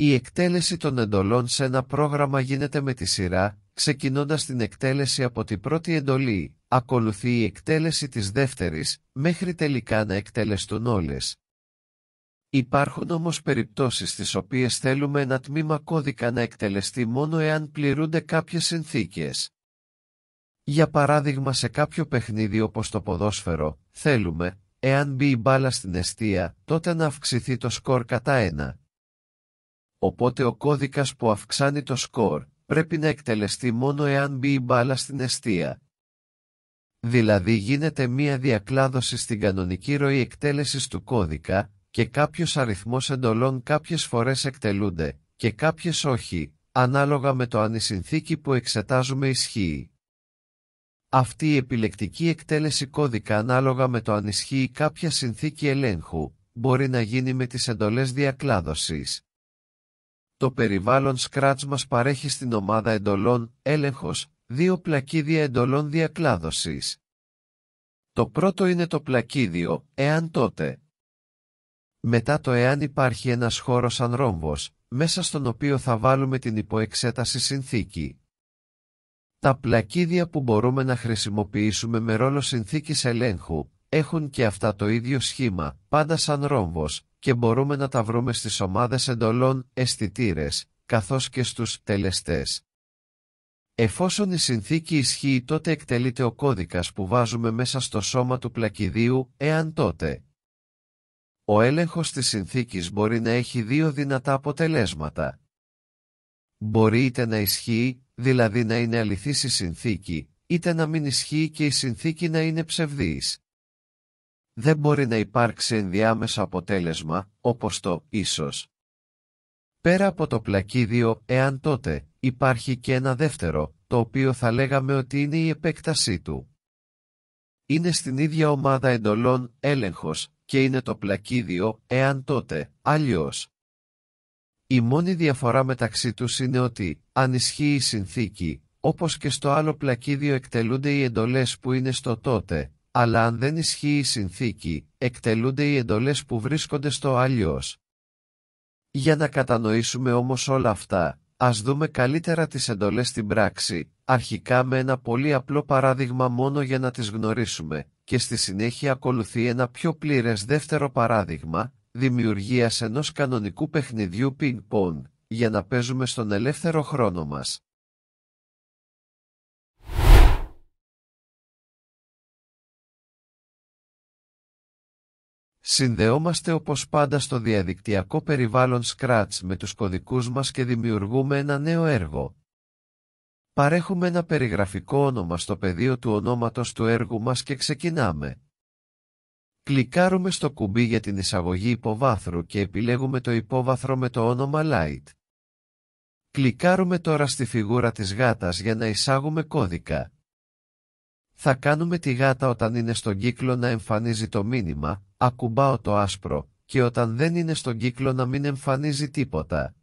Η εκτέλεση των εντολών σε ένα πρόγραμμα γίνεται με τη σειρά, ξεκινώντας την εκτέλεση από την πρώτη εντολή, ακολουθεί η εκτέλεση της δεύτερης, μέχρι τελικά να εκτελεστούν όλες. Υπάρχουν όμως περιπτώσεις στις οποίες θέλουμε ένα τμήμα κώδικα να εκτελεστεί μόνο εάν πληρούνται κάποιες συνθήκες. Για παράδειγμα, σε κάποιο παιχνίδι όπως το ποδόσφαιρο, θέλουμε, εάν μπει η μπάλα στην εστία, τότε να αυξηθεί το σκορ κατά 1. Οπότε ο κώδικας που αυξάνει το σκορ, πρέπει να εκτελεστεί μόνο εάν μπει η μπάλα στην εστία. Δηλαδή γίνεται μία διακλάδωση στην κανονική ροή εκτέλεσης του κώδικα, και κάποιος αριθμός εντολών κάποιες φορές εκτελούνται, και κάποιες όχι, ανάλογα με το αν η συνθήκη που εξετάζουμε ισχύει. Αυτή η επιλεκτική εκτέλεση κώδικα ανάλογα με το αν ισχύει κάποια συνθήκη ελέγχου, μπορεί να γίνει με τις εντολές διακλάδωσης. Το περιβάλλον Scratch μας παρέχει στην ομάδα εντολών «Έλεγχος» δύο πλακίδια εντολών διακλάδωσης. Το πρώτο είναι το πλακίδιο «Εάν τότε». Μετά το «Εάν» υπάρχει ένας χώρος σαν ρόμβος, μέσα στον οποίο θα βάλουμε την υποεξέταση συνθήκη. Τα πλακίδια που μπορούμε να χρησιμοποιήσουμε με ρόλο συνθήκης ελέγχου, έχουν και αυτά το ίδιο σχήμα, πάντα σαν ρόμβος, και μπορούμε να τα βρούμε στις ομάδες εντολών αισθητήρες, καθώς και στους τελεστές. Εφόσον η συνθήκη ισχύει, τότε εκτελείται ο κώδικας που βάζουμε μέσα στο σώμα του πλακιδίου, εάν τότε. Ο έλεγχος της συνθήκης μπορεί να έχει δύο δυνατά αποτελέσματα. Μπορεί είτε να ισχύει, δηλαδή να είναι αληθής η συνθήκη, είτε να μην ισχύει και η συνθήκη να είναι ψευδής. Δεν μπορεί να υπάρξει ενδιάμεσο αποτέλεσμα, όπως το «ίσως». Πέρα από το πλακίδιο «εάν τότε», υπάρχει και ένα δεύτερο, το οποίο θα λέγαμε ότι είναι η επέκτασή του. Είναι στην ίδια ομάδα εντολών «έλεγχος» και είναι το πλακίδιο «εάν τότε», αλλιώς. Η μόνη διαφορά μεταξύ τους είναι ότι, αν ισχύει η συνθήκη, όπως και στο άλλο πλακίδιο εκτελούνται οι εντολές που είναι στο τότε, αλλά αν δεν ισχύει η συνθήκη, εκτελούνται οι εντολές που βρίσκονται στο αλλιώς. Για να κατανοήσουμε όμως όλα αυτά, ας δούμε καλύτερα τις εντολές στην πράξη, αρχικά με ένα πολύ απλό παράδειγμα μόνο για να τις γνωρίσουμε, και στη συνέχεια ακολουθεί ένα πιο πλήρες δεύτερο παράδειγμα, δημιουργίας ενός κανονικού παιχνιδιού ping-pong, για να παίζουμε στον ελεύθερο χρόνο μας. Συνδεόμαστε όπως πάντα στο διαδικτυακό περιβάλλον Scratch με τους κωδικούς μας και δημιουργούμε ένα νέο έργο. Παρέχουμε ένα περιγραφικό όνομα στο πεδίο του ονόματος του έργου μας και ξεκινάμε. Κλικάρουμε στο κουμπί για την εισαγωγή υποβάθρου και επιλέγουμε το υπόβαθρο με το όνομα Light. Κλικάρουμε τώρα στη φιγούρα της γάτας για να εισάγουμε κώδικα. Θα κάνουμε τη γάτα όταν είναι στον κύκλο να εμφανίζει το μήνυμα, ακουμπάω το άσπρο, και όταν δεν είναι στον κύκλο να μην εμφανίζει τίποτα.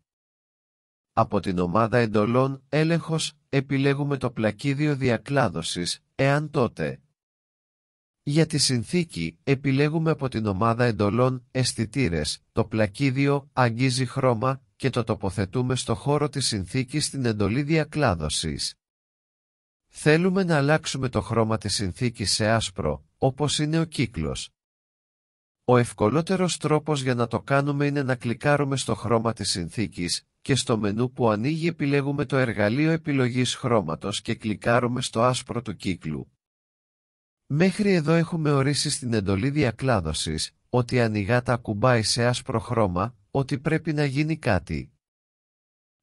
Από την ομάδα εντολών «Έλεγχος» επιλέγουμε το πλακίδιο διακλάδωσης, εάν τότε. Για τη συνθήκη επιλέγουμε από την ομάδα εντολών αισθητήρες, το πλακίδιο «Αγγίζει χρώμα» και το τοποθετούμε στο χώρο της συνθήκης στην εντολή διακλάδωσης. Θέλουμε να αλλάξουμε το χρώμα της συνθήκης σε άσπρο, όπως είναι ο κύκλος. Ο ευκολότερος τρόπος για να το κάνουμε είναι να κλικάρουμε στο χρώμα της συνθήκης και στο μενού που ανοίγει επιλέγουμε το εργαλείο επιλογής χρώματος και κλικάρουμε στο άσπρο του κύκλου. Μέχρι εδώ έχουμε ορίσει στην εντολή διακλάδωσης ότι αν η γάτα ακουμπάει σε άσπρο χρώμα, ότι πρέπει να γίνει κάτι.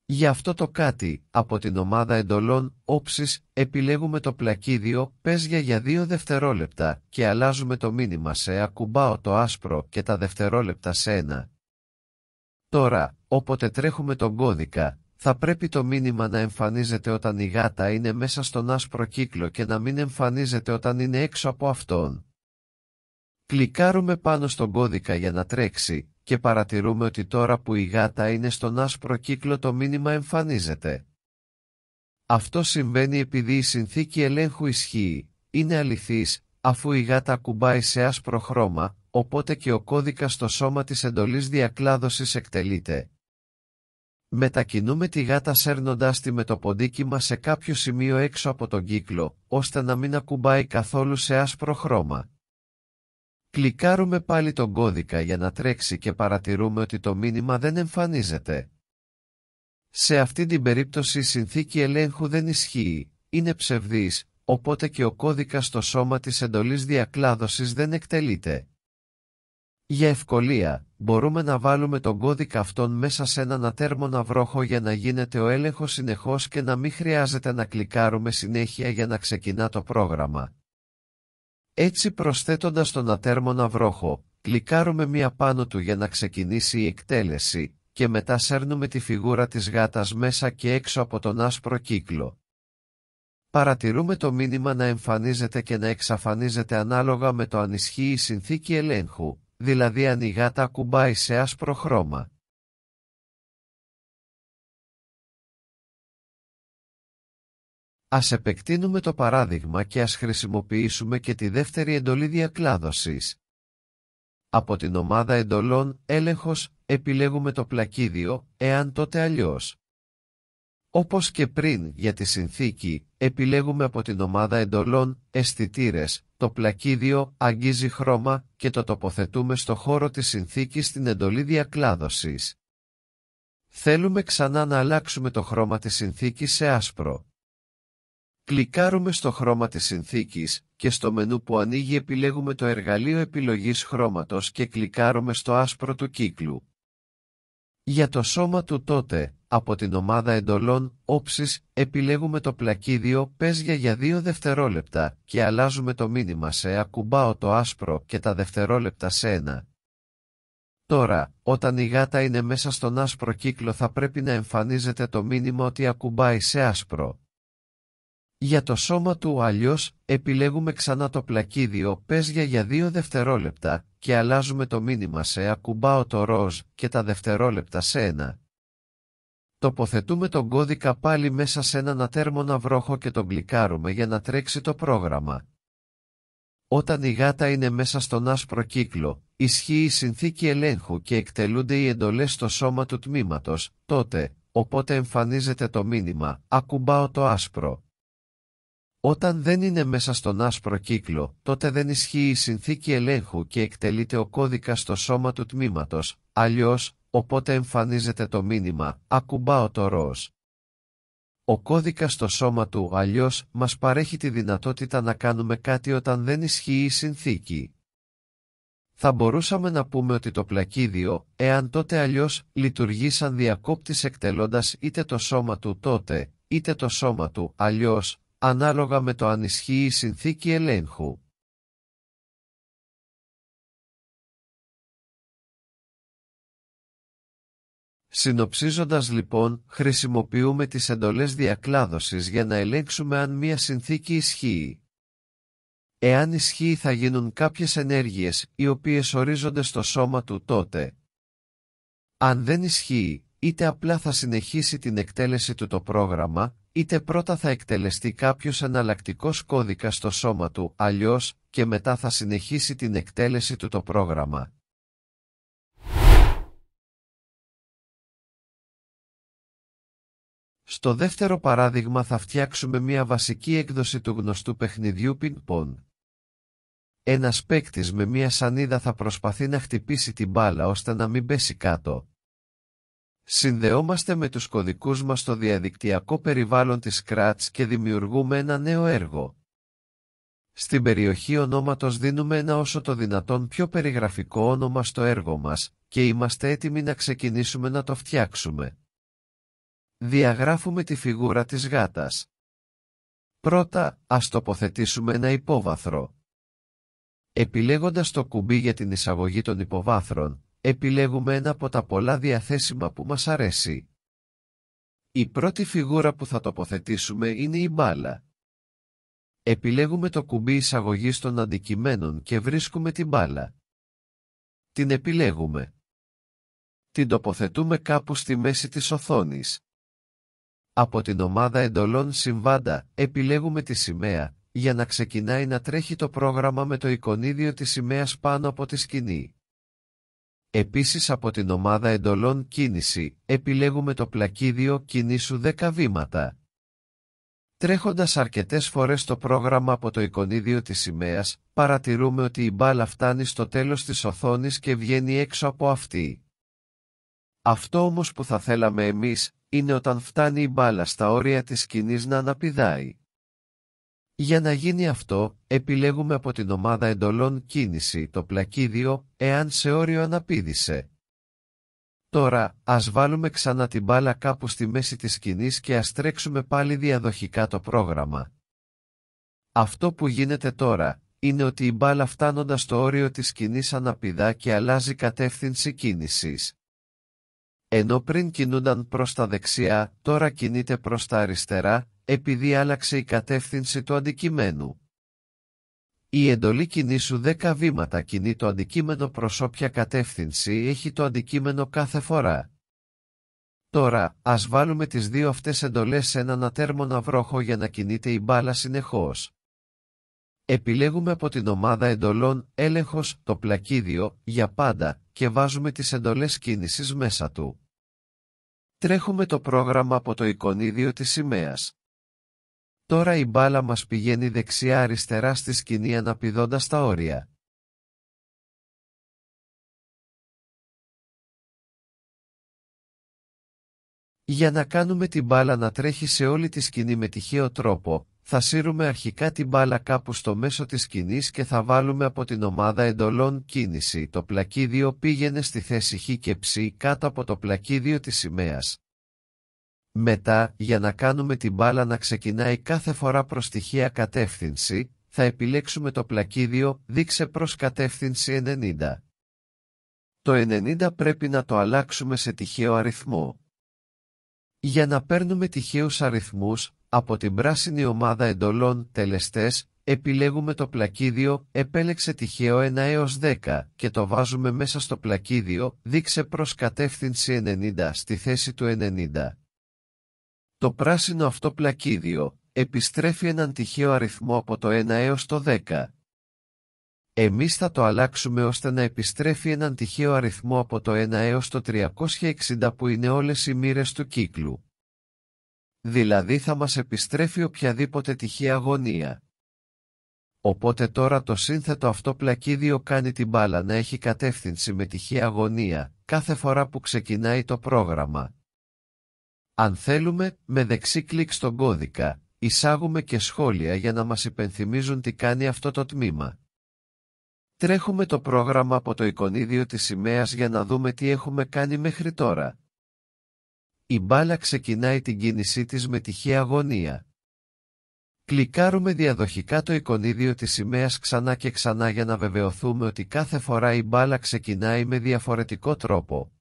Για αυτό το κάτι, από την ομάδα εντολών «Όψεις» επιλέγουμε το πλακίδιο «Πες για 2 δευτερόλεπτα» και αλλάζουμε το μήνυμα σε «Ακουμπάω το άσπρο» και τα δευτερόλεπτα σε 1. Τώρα, όποτε τρέχουμε τον κώδικα, θα πρέπει το μήνυμα να εμφανίζεται όταν η γάτα είναι μέσα στον άσπρο κύκλο και να μην εμφανίζεται όταν είναι έξω από αυτόν. Κλικάρουμε πάνω στον κώδικα για να τρέξει και παρατηρούμε ότι τώρα που η γάτα είναι στον άσπρο κύκλο το μήνυμα εμφανίζεται. Αυτό συμβαίνει επειδή η συνθήκη ελέγχου ισχύει, είναι αληθής, αφού η γάτα ακουμπάει σε άσπρο χρώμα, οπότε και ο κώδικας στο σώμα της εντολής διακλάδωσης εκτελείται. Μετακινούμε τη γάτα σέρνοντας τη με το ποντίκι μας σε κάποιο σημείο έξω από τον κύκλο, ώστε να μην ακουμπάει καθόλου σε άσπρο χρώμα. Κλικάρουμε πάλι τον κώδικα για να τρέξει και παρατηρούμε ότι το μήνυμα δεν εμφανίζεται. Σε αυτή την περίπτωση η συνθήκη ελέγχου δεν ισχύει, είναι ψευδής, οπότε και ο κώδικας στο σώμα της εντολής διακλάδωσης δεν εκτελείται. Για ευκολία, μπορούμε να βάλουμε τον κώδικα αυτόν μέσα σε έναν ατέρμονα βρόχο για να γίνεται ο έλεγχος συνεχώς και να μην χρειάζεται να κλικάρουμε συνέχεια για να ξεκινά το πρόγραμμα. Έτσι, προσθέτοντας τον ατέρμονα βρόχο, κλικάρουμε μία πάνω του για να ξεκινήσει η εκτέλεση και μετά σέρνουμε τη φιγούρα της γάτας μέσα και έξω από τον άσπρο κύκλο. Παρατηρούμε το μήνυμα να εμφανίζεται και να εξαφανίζεται ανάλογα με το αν ισχύει η συνθήκη ελέγχου, δηλαδή αν η γάτα ακουμπάει σε άσπρο χρώμα. Ας επεκτείνουμε το παράδειγμα και ας χρησιμοποιήσουμε και τη δεύτερη εντολή διακλάδωσης. Από την ομάδα εντολών «Έλεγχος» επιλέγουμε το πλακίδιο, εάν τότε αλλιώς. Όπως και πριν για τη συνθήκη, επιλέγουμε από την ομάδα εντολών «Αισθητήρες», το πλακίδιο «Αγγίζει χρώμα» και το τοποθετούμε στο χώρο της συνθήκης στην εντολή διακλάδωσης. Θέλουμε ξανά να αλλάξουμε το χρώμα της συνθήκης σε άσπρο. Κλικάρουμε στο χρώμα της συνθήκης και στο μενού που ανοίγει επιλέγουμε το εργαλείο επιλογής χρώματος και κλικάρουμε στο άσπρο του κύκλου. Για το σώμα του τότε, από την ομάδα εντολών «Όψεις» επιλέγουμε το πλακίδιο «Πες για 2 δευτερόλεπτα» και αλλάζουμε το μήνυμα σε «Ακουμπάω το άσπρο» και τα δευτερόλεπτα σε 1. Τώρα, όταν η γάτα είναι μέσα στον άσπρο κύκλο θα πρέπει να εμφανίζεται το μήνυμα ότι ακουμπάει σε άσπρο. Για το σώμα του αλλιώς, επιλέγουμε ξανά το πλακίδιο «Πες για 2 δευτερόλεπτα» και αλλάζουμε το μήνυμα σε «Ακουμπάω το ροζ» και τα δευτερόλεπτα σε 1. Τοποθετούμε τον κώδικα πάλι μέσα σε έναν ατέρμονα βρόχο και τον κλικάρουμε για να τρέξει το πρόγραμμα. Όταν η γάτα είναι μέσα στον άσπρο κύκλο, ισχύει η συνθήκη ελέγχου και εκτελούνται οι εντολές στο σώμα του τμήματος, τότε, οπότε εμφανίζεται το μήνυμα «Ακουμπάω το άσπρο». Όταν δεν είναι μέσα στον άσπρο κύκλο, τότε δεν ισχύει η συνθήκη ελέγχου και εκτελείται ο κώδικας στο σώμα του τμήματος, αλλιώς, οπότε εμφανίζεται το μήνυμα «Ακουμπάω το ροζ». Ο κώδικας στο σώμα του αλλιώς μας παρέχει τη δυνατότητα να κάνουμε κάτι όταν δεν ισχύει η συνθήκη. Θα μπορούσαμε να πούμε ότι το πλακίδιο, εάν τότε αλλιώς, λειτουργεί σαν διακόπτης εκτελώντας είτε το σώμα του τότε, είτε το σώμα του αλλιώς, ανάλογα με το αν ισχύει η συνθήκη ελέγχου. Συνοψίζοντας λοιπόν, χρησιμοποιούμε τις εντολές διακλάδωσης για να ελέγξουμε αν μία συνθήκη ισχύει. Εάν ισχύει θα γίνουν κάποιες ενέργειες, οι οποίες ορίζονται στο σώμα του τότε. Αν δεν ισχύει, είτε απλά θα συνεχίσει την εκτέλεση του το πρόγραμμα, είτε πρώτα θα εκτελεστεί κάποιος εναλλακτικός κώδικας στο σώμα του, αλλιώς, και μετά θα συνεχίσει την εκτέλεση του το πρόγραμμα. Στο δεύτερο παράδειγμα θα φτιάξουμε μια βασική έκδοση του γνωστού παιχνιδιού πινκ-πονγκ. Ένας παίκτης με μια σανίδα θα προσπαθεί να χτυπήσει την μπάλα ώστε να μην πέσει κάτω. Συνδεόμαστε με τους κωδικούς μας στο διαδικτυακό περιβάλλον της Scratch και δημιουργούμε ένα νέο έργο. Στην περιοχή ονόματος δίνουμε ένα όσο το δυνατόν πιο περιγραφικό όνομα στο έργο μας και είμαστε έτοιμοι να ξεκινήσουμε να το φτιάξουμε. Διαγράφουμε τη φιγούρα της γάτας. Πρώτα, ας τοποθετήσουμε ένα υπόβαθρο. Επιλέγοντας το κουμπί για την εισαγωγή των υποβάθρων, επιλέγουμε ένα από τα πολλά διαθέσιμα που μας αρέσει. Η πρώτη φιγούρα που θα τοποθετήσουμε είναι η μπάλα. Επιλέγουμε το κουμπί εισαγωγής των αντικειμένων και βρίσκουμε την μπάλα. Την επιλέγουμε. Την τοποθετούμε κάπου στη μέση της οθόνης. Από την ομάδα εντολών συμβάντα επιλέγουμε τη σημαία, για να ξεκινάει να τρέχει το πρόγραμμα με το εικονίδιο της σημαίας πάνω από τη σκηνή. Επίσης από την ομάδα εντολών κίνηση, επιλέγουμε το πλακίδιο «Κινήσου 10 βήματα». Τρέχοντας αρκετές φορές το πρόγραμμα από το εικονίδιο της σημαίας, παρατηρούμε ότι η μπάλα φτάνει στο τέλος της οθόνης και βγαίνει έξω από αυτή. Αυτό όμως που θα θέλαμε εμείς, είναι όταν φτάνει η μπάλα στα όρια της σκηνής να αναπηδάει. Για να γίνει αυτό, επιλέγουμε από την ομάδα εντολών κίνηση το πλακίδιο, εάν σε όριο αναπήδησε. Τώρα, ας βάλουμε ξανά την μπάλα κάπου στη μέση της σκηνής και ας τρέξουμε πάλι διαδοχικά το πρόγραμμα. Αυτό που γίνεται τώρα, είναι ότι η μπάλα φτάνοντας στο όριο της σκηνής αναπηδά και αλλάζει κατεύθυνση κίνησης. Ενώ πριν κινούνταν προς τα δεξιά, τώρα κινείται προς τα αριστερά, επειδή άλλαξε η κατεύθυνση του αντικειμένου. Η εντολή «Κινήσου 10 βήματα» κινεί το αντικείμενο προς όποια κατεύθυνση έχει το αντικείμενο κάθε φορά. Τώρα, ας βάλουμε τις δύο αυτές εντολές σε έναν ατέρμονα βρόχο για να κινείται η μπάλα συνεχώς. Επιλέγουμε από την ομάδα εντολών «Έλεγχος» το πλακίδιο «Για πάντα» και βάζουμε τις εντολές κίνησης μέσα του. Τρέχουμε το πρόγραμμα από το εικονίδιο της σημαίας. Τώρα η μπάλα μας πηγαίνει δεξιά-αριστερά στη σκηνή αναπηδώντας τα όρια. Για να κάνουμε την μπάλα να τρέχει σε όλη τη σκηνή με τυχαίο τρόπο, θα σύρουμε αρχικά την μπάλα κάπου στο μέσο της σκηνής και θα βάλουμε από την ομάδα εντολών κίνηση το πλακίδιο «Πήγαινε στη θέση Χ και Ψ» κάτω από το πλακίδιο της σημαίας. Μετά, για να κάνουμε την μπάλα να ξεκινάει κάθε φορά προς τυχαία κατεύθυνση, θα επιλέξουμε το πλακίδιο «Δείξε προς κατεύθυνση 90». Το 90 πρέπει να το αλλάξουμε σε τυχαίο αριθμό. Για να παίρνουμε τυχαίους αριθμούς, από την πράσινη ομάδα εντολών «Τελεστές», επιλέγουμε το πλακίδιο «Επέλεξε τυχαίο 1 έως 10» και το βάζουμε μέσα στο πλακίδιο «Δείξε προς κατεύθυνση 90» στη θέση του 90. Το πράσινο αυτό πλακίδιο επιστρέφει έναν τυχαίο αριθμό από το 1 έως το 10. Εμείς θα το αλλάξουμε ώστε να επιστρέφει έναν τυχαίο αριθμό από το 1 έως το 360 που είναι όλες οι μοίρες του κύκλου. Δηλαδή θα μας επιστρέφει οποιαδήποτε τυχαία γωνία. Οπότε τώρα το σύνθετο αυτό πλακίδιο κάνει την μπάλα να έχει κατεύθυνση με τυχαία γωνία κάθε φορά που ξεκινάει το πρόγραμμα. Αν θέλουμε, με δεξί κλικ στον κώδικα, εισάγουμε και σχόλια για να μας υπενθυμίζουν τι κάνει αυτό το τμήμα. Τρέχουμε το πρόγραμμα από το εικονίδιο της σημαίας για να δούμε τι έχουμε κάνει μέχρι τώρα. Η μπάλα ξεκινάει την κίνησή της με τυχαία γωνία. Κλικάρουμε διαδοχικά το εικονίδιο της σημαίας ξανά και ξανά για να βεβαιωθούμε ότι κάθε φορά η μπάλα ξεκινάει με διαφορετικό τρόπο.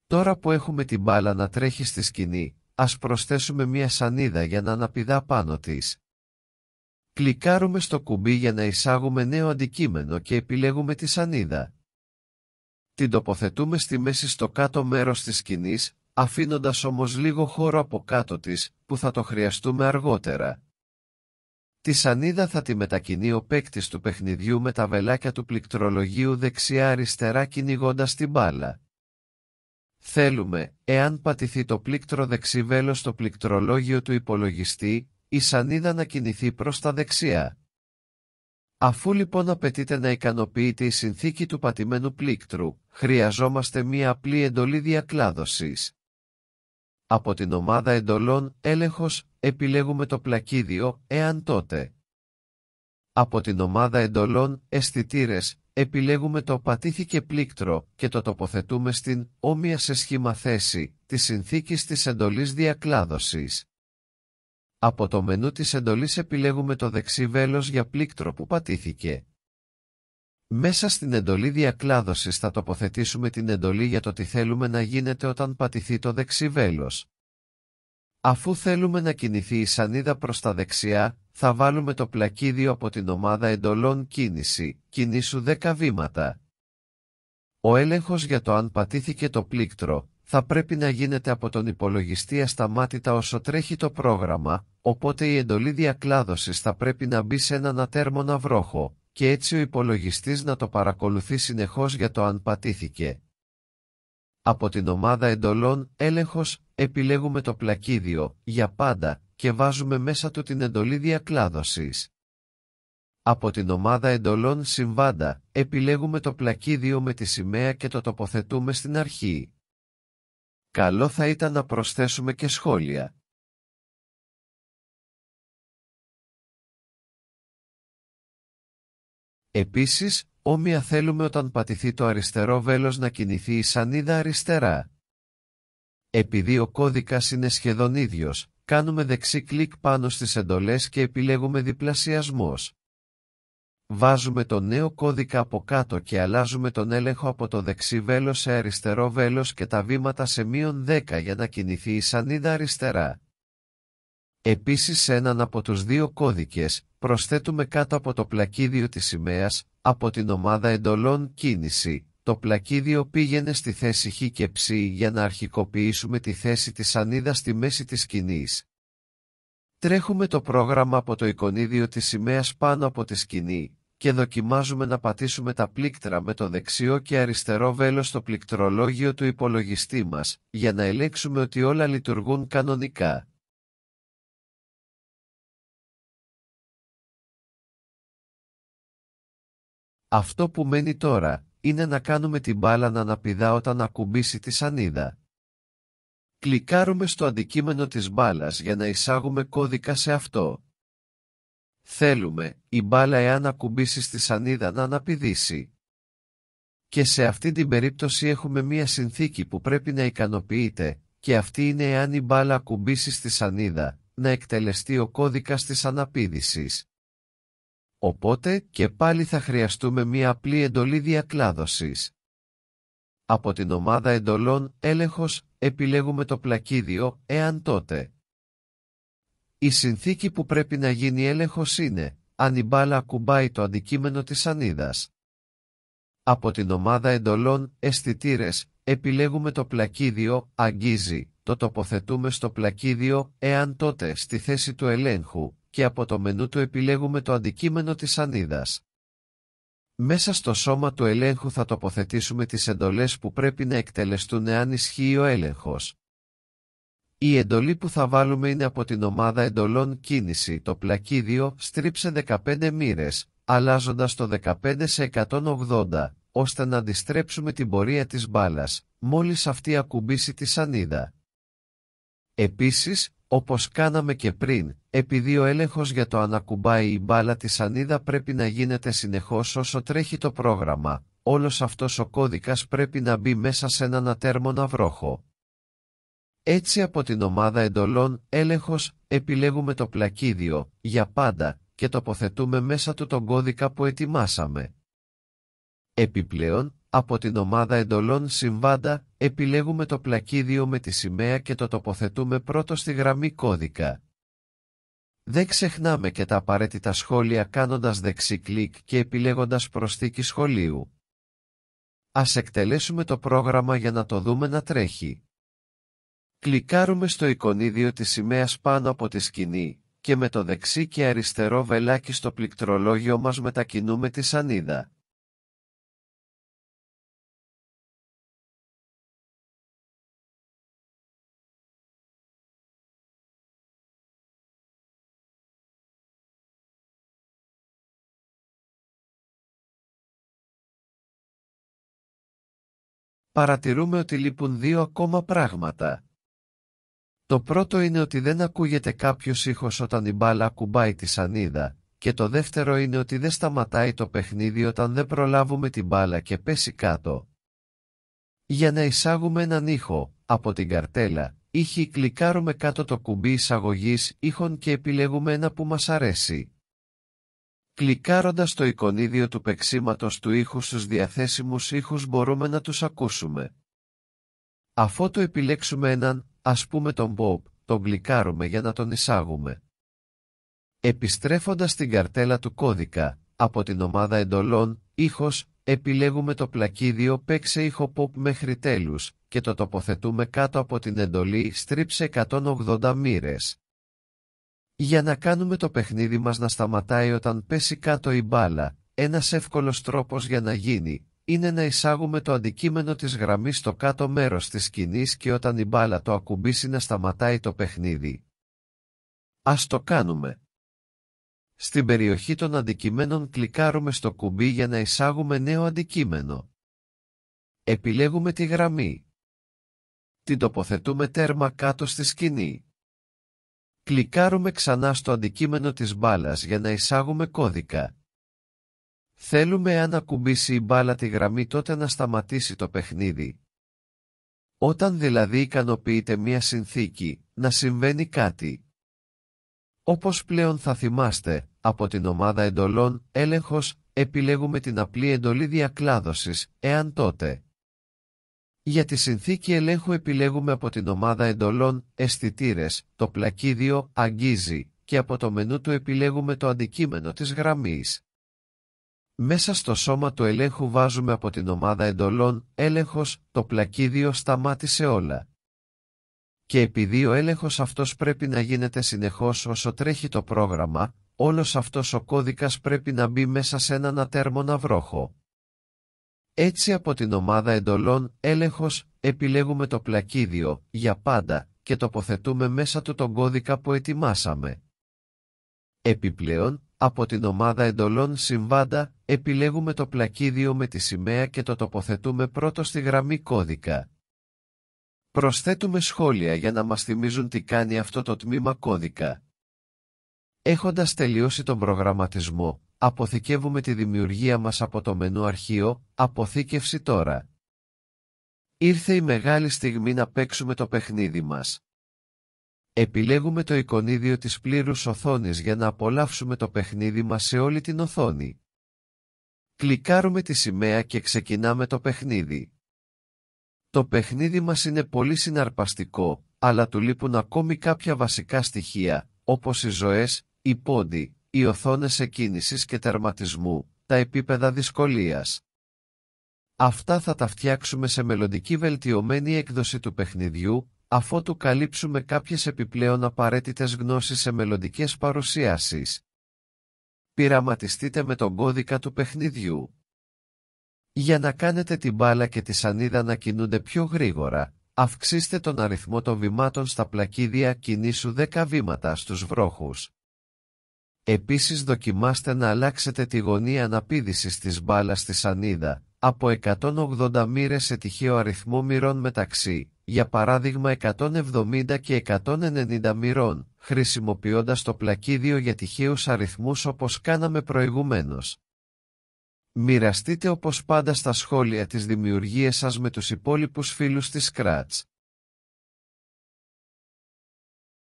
Τώρα που έχουμε την μπάλα να τρέχει στη σκηνή, ας προσθέσουμε μια σανίδα για να αναπηδά πάνω της. Κλικάρουμε στο κουμπί για να εισάγουμε νέο αντικείμενο και επιλέγουμε τη σανίδα. Την τοποθετούμε στη μέση στο κάτω μέρος της σκηνής, αφήνοντας όμως λίγο χώρο από κάτω της, που θα το χρειαστούμε αργότερα. Τη σανίδα θα τη μετακινεί ο παίκτης του παιχνιδιού με τα βελάκια του πληκτρολογίου δεξιά-αριστερά κυνηγώντας την μπάλα. Θέλουμε, εάν πατηθεί το πλήκτρο δεξιβέλος στο πληκτρολόγιο του υπολογιστή, η σανίδα να κινηθεί προς τα δεξιά. Αφού λοιπόν απαιτείται να ικανοποιείται η συνθήκη του πατημένου πλήκτρου, χρειαζόμαστε μία απλή εντολή διακλάδωσης. Από την ομάδα εντολών «Έλεγχος» επιλέγουμε το πλακίδιο «Εάν τότε». Από την ομάδα εντολών «Αισθητήρες» επιλέγουμε το «Πατήθηκε πλήκτρο» και το τοποθετούμε στην «Όμοια σε σχήμα θέση» της συνθήκης της εντολής διακλάδωσης. Από το μενού της εντολής επιλέγουμε το δεξί βέλος για πλήκτρο που πατήθηκε. Μέσα στην εντολή διακλάδωσης θα τοποθετήσουμε την εντολή για το τι θέλουμε να γίνεται όταν πατηθεί το δεξί βέλος. Αφού θέλουμε να κινηθεί η σανίδα προς τα δεξιά, θα βάλουμε το πλακίδιο από την ομάδα εντολών κίνηση, «Κινήσου 10 βήματα». Ο έλεγχος για το αν πατήθηκε το πλήκτρο θα πρέπει να γίνεται από τον υπολογιστή ασταμάτητα όσο τρέχει το πρόγραμμα, οπότε η εντολή διακλάδωσης θα πρέπει να μπει σε έναν ατέρμονα βρόχο, και έτσι ο υπολογιστής να το παρακολουθεί συνεχώς για το αν πατήθηκε. Από την ομάδα εντολών «Έλεγχος» επιλέγουμε το πλακίδιο «Για πάντα» και βάζουμε μέσα του την εντολή διακλάδωσης. Από την ομάδα εντολών «Συμβάντα» επιλέγουμε το πλακίδιο με τη σημαία και το τοποθετούμε στην αρχή. Καλό θα ήταν να προσθέσουμε και σχόλια. Επίσης, όμοια θέλουμε όταν πατηθεί το αριστερό βέλος να κινηθεί η σανίδα αριστερά. Επειδή ο κώδικας είναι σχεδόν ίδιος, κάνουμε δεξί κλικ πάνω στις εντολές και επιλέγουμε διπλασιασμός. Βάζουμε το νέο κώδικα από κάτω και αλλάζουμε τον έλεγχο από το δεξί βέλος σε αριστερό βέλος και τα βήματα σε -10 για να κινηθεί η σανίδα αριστερά. Επίσης σε έναν από τους δύο κώδικες, προσθέτουμε κάτω από το πλακίδιο της σημαίας, από την ομάδα εντολών «Κίνηση», το πλακίδιο πήγαινε στη θέση Χ και Ψ για να αρχικοποιήσουμε τη θέση της σανίδας στη μέση της σκηνής. Τρέχουμε το πρόγραμμα από το εικονίδιο της σημαίας πάνω από τη σκηνή και δοκιμάζουμε να πατήσουμε τα πλήκτρα με το δεξιό και αριστερό βέλος στο πληκτρολόγιο του υπολογιστή μας, για να ελέγξουμε ότι όλα λειτουργούν κανονικά. Αυτό που μένει τώρα είναι να κάνουμε την μπάλα να αναπηδά όταν ακουμπήσει τη σανίδα. Κλικάρουμε στο αντικείμενο της μπάλας για να εισάγουμε κώδικα σε αυτό. Θέλουμε η μπάλα εάν ακουμπήσει στη σανίδα να αναπηδήσει. Και σε αυτή την περίπτωση έχουμε μία συνθήκη που πρέπει να ικανοποιείται, και αυτή είναι εάν η μπάλα ακουμπήσει στη σανίδα, να εκτελεστεί ο κώδικας της αναπήδησης. Οπότε και πάλι θα χρειαστούμε μία απλή εντολή διακλάδωσης. Από την ομάδα εντολών «Έλεγχος» επιλέγουμε το πλακίδιο «Εάν τότε». Η συνθήκη που πρέπει να γίνει έλεγχος είναι αν η μπάλα ακουμπάει το αντικείμενο της σανίδας. Από την ομάδα εντολών «Αισθητήρες» επιλέγουμε το πλακίδιο «Αγγίζει», το τοποθετούμε στο πλακίδιο «Εάν τότε» στη θέση του ελέγχου και από το μενού του επιλέγουμε το αντικείμενο της σανίδας. Μέσα στο σώμα του ελέγχου θα τοποθετήσουμε τις εντολές που πρέπει να εκτελεστούν εάν ισχύει ο έλεγχος. Η εντολή που θα βάλουμε είναι από την ομάδα εντολών «Κίνηση», το πλακίδιο «Στρίψε 15 μοίρες», αλλάζοντας το 15 σε 180, ώστε να αντιστρέψουμε την πορεία της μπάλας, μόλις αυτή ακουμπήσει τη σανίδα. Επίσης, όπως κάναμε και πριν, επειδή ο έλεγχος για το αν ακουμπάει η μπάλα τη σανίδα πρέπει να γίνεται συνεχώς όσο τρέχει το πρόγραμμα, όλος αυτός ο κώδικας πρέπει να μπει μέσα σε έναν ατέρμονα βρόχο. Έτσι από την ομάδα εντολών «Έλεγχος» επιλέγουμε το πλακίδιο «Για πάντα» και τοποθετούμε μέσα του τον κώδικα που ετοιμάσαμε. Επιπλέον, από την ομάδα εντολών «Συμβάντα» επιλέγουμε το πλακίδιο με τη σημαία και το τοποθετούμε πρώτο στη γραμμή κώδικα. Δεν ξεχνάμε και τα απαραίτητα σχόλια κάνοντας δεξί κλικ και επιλέγοντας προσθήκη σχολείου. Ας εκτελέσουμε το πρόγραμμα για να το δούμε να τρέχει. Κλικάρουμε στο εικονίδιο της σημαίας πάνω από τη σκηνή και με το δεξί και αριστερό βελάκι στο πληκτρολόγιο μας μετακινούμε τη σανίδα. Παρατηρούμε ότι λείπουν δύο ακόμα πράγματα. Το πρώτο είναι ότι δεν ακούγεται κάποιος ήχος όταν η μπάλα ακουμπάει τη σανίδα, και το δεύτερο είναι ότι δεν σταματάει το παιχνίδι όταν δεν προλάβουμε την μπάλα και πέσει κάτω. Για να εισάγουμε έναν ήχο από την καρτέλα ήχοι, κλικάρουμε κάτω το κουμπί εισαγωγής ήχων και επιλέγουμε ένα που μας αρέσει. Κλικάροντας το εικονίδιο του παίξηματος του ήχου στους διαθέσιμους ήχους μπορούμε να τους ακούσουμε. Αφότου επιλέξουμε έναν, ας πούμε τον Bob, τον κλικάρουμε για να τον εισάγουμε. Επιστρέφοντας στην καρτέλα του κώδικα, από την ομάδα εντολών «Ήχος», επιλέγουμε το πλακίδιο «Παίξε ήχο pop μέχρι τέλους» και το τοποθετούμε κάτω από την εντολή «Στρίψε 180 μοίρες». Για να κάνουμε το παιχνίδι μας να σταματάει όταν πέσει κάτω η μπάλα, ένας εύκολος τρόπος για να γίνει είναι να εισάγουμε το αντικείμενο της γραμμής στο κάτω μέρος της σκηνής και όταν η μπάλα το ακουμπήσει να σταματάει το παιχνίδι. Ας το κάνουμε. Στην περιοχή των αντικειμένων κλικάρουμε στο κουμπί για να εισάγουμε νέο αντικείμενο. Επιλέγουμε τη γραμμή. Την τοποθετούμε τέρμα κάτω στη σκηνή. Κλικάρουμε ξανά στο αντικείμενο της μπάλας για να εισάγουμε κώδικα. Θέλουμε αν ακουμπήσει η μπάλα τη γραμμή τότε να σταματήσει το παιχνίδι. Όταν δηλαδή ικανοποιείται μία συνθήκη, να συμβαίνει κάτι. Όπως πλέον θα θυμάστε, από την ομάδα εντολών «Έλεγχος» επιλέγουμε την απλή εντολή διακλάδωσης, εάν τότε. Για τη συνθήκη ελέγχου επιλέγουμε από την ομάδα εντολών «Αισθητήρες», το πλακίδιο «Αγγίζει» και από το μενού του επιλέγουμε το αντικείμενο της γραμμής. Μέσα στο σώμα του ελέγχου βάζουμε από την ομάδα εντολών «Έλεγχος» το πλακίδιο «Σταμάτησε όλα». Και επειδή ο έλεγχος αυτός πρέπει να γίνεται συνεχώς όσο τρέχει το πρόγραμμα, όλος αυτός ο κώδικας πρέπει να μπει μέσα σε έναν ατέρμονα βρόχο. Έτσι από την ομάδα εντολών «Έλεγχος» επιλέγουμε το πλακίδιο «Για πάντα» και τοποθετούμε μέσα του τον κώδικα που ετοιμάσαμε. Επιπλέον, από την ομάδα εντολών «Συμβάντα» επιλέγουμε το πλακίδιο με τη σημαία και το τοποθετούμε πρώτο στη γραμμή κώδικα. Προσθέτουμε σχόλια για να μας θυμίζουν τι κάνει αυτό το τμήμα κώδικα. Έχοντας τελειώσει τον προγραμματισμό, αποθηκεύουμε τη δημιουργία μας από το μενού αρχείο «Αποθήκευση τώρα». Ήρθε η μεγάλη στιγμή να παίξουμε το παιχνίδι μας. Επιλέγουμε το εικονίδιο της πλήρους οθόνης για να απολαύσουμε το παιχνίδι μας σε όλη την οθόνη. Κλικάρουμε τη σημαία και ξεκινάμε το παιχνίδι. Το παιχνίδι μας είναι πολύ συναρπαστικό, αλλά του λείπουν ακόμη κάποια βασικά στοιχεία, όπως οι ζωές, οι πόντοι, οι οθόνες εκκίνησης και τερματισμού, τα επίπεδα δυσκολίας. Αυτά θα τα φτιάξουμε σε μελλοντική βελτιωμένη έκδοση του παιχνιδιού, αφότου καλύψουμε κάποιες επιπλέον απαραίτητες γνώσεις σε μελλοντικές παρουσιάσεις. Πειραματιστείτε με τον κώδικα του παιχνιδιού. Για να κάνετε την μπάλα και τη σανίδα να κινούνται πιο γρήγορα, αυξήστε τον αριθμό των βημάτων στα πλακίδια κινήσου 10 βήματα στους βρόχους. Επίσης δοκιμάστε να αλλάξετε τη γωνία αναπήδησης της μπάλας στη σανίδα, από 180 μοίρες σε τυχαίο αριθμό μοιρών μεταξύ, για παράδειγμα 170 και 190 μοιρών, χρησιμοποιώντας το πλακίδιο για τυχαίους αριθμούς όπως κάναμε προηγουμένως. Μοιραστείτε όπως πάντα στα σχόλια τις δημιουργίες σας με τους υπόλοιπους φίλους της Scratch.